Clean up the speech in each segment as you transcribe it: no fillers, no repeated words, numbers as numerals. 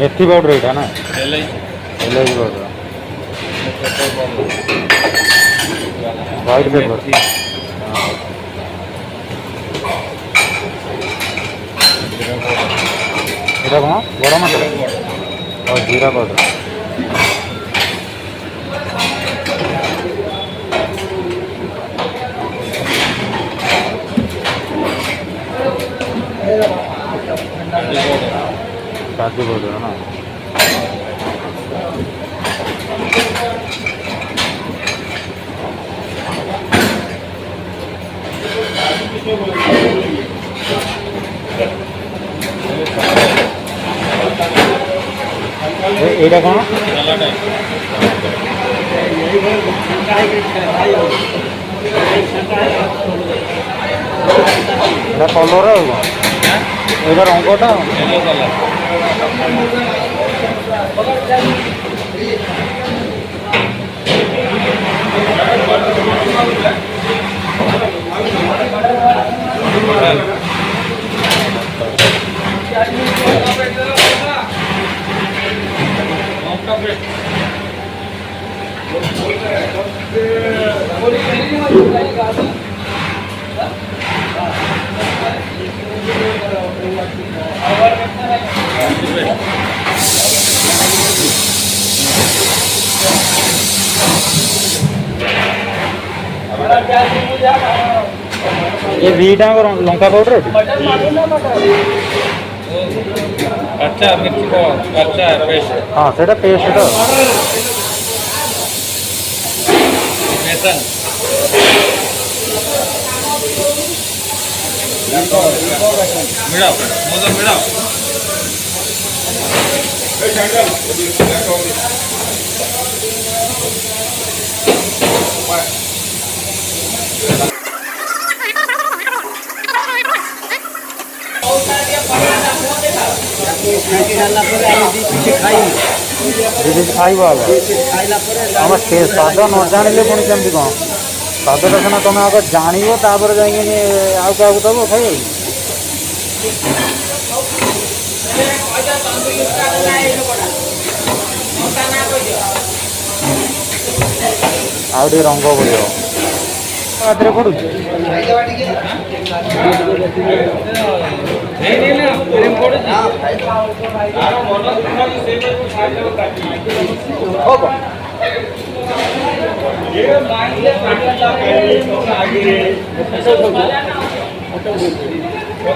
मेथी powder एटा ना LIC powder white paper एटा कौन गरम मसला और जीरा पाउडर काजू पाउडर है ना এইটা কোন এটা কলর এটা রঙটা ये बीटा लंका पाउडर अच्छा मिर्ची को अच्छा है पेस्ट हाँ सेटा पेस्ट तो बेसन मिलाओ मोदक मिलाओ खाइब आम स्वाद न जाने पुणी कमी कौन स्वादटा सीना तुम आग जान तापर जा आउ क्या दब खाई आउ रंग पड़ो पड़ू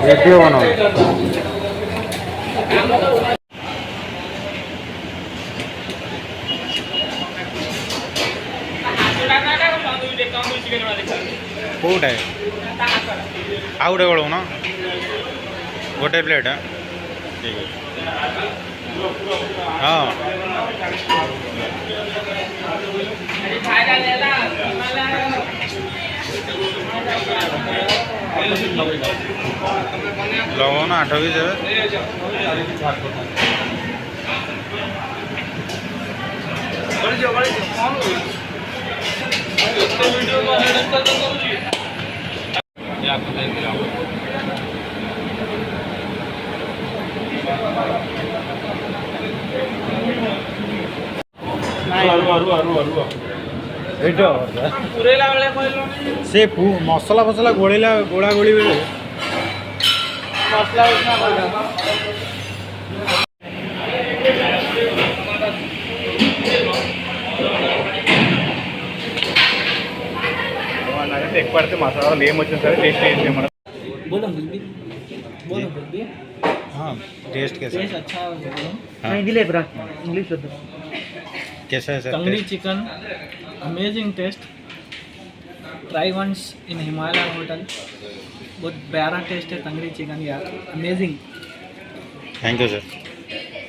वीडियो बनाओ कौटे आउ गोटे कौन गोटे प्लेट ठीक है हाँ लगो ना 8 भी देवे से मसला फसला गोला गोला गोली बेले एक बार मसाला नेम वे सर टेस्ट हाँ टेस्ट कैसा अच्छा हाँ इंग्लिश कैसा है sir tangdi chicken amazing taste try once in Himalaya hotel बहुत प्यारा टेस्ट है तंगड़ी चिकन यार अमेजिंग थैंक यू सर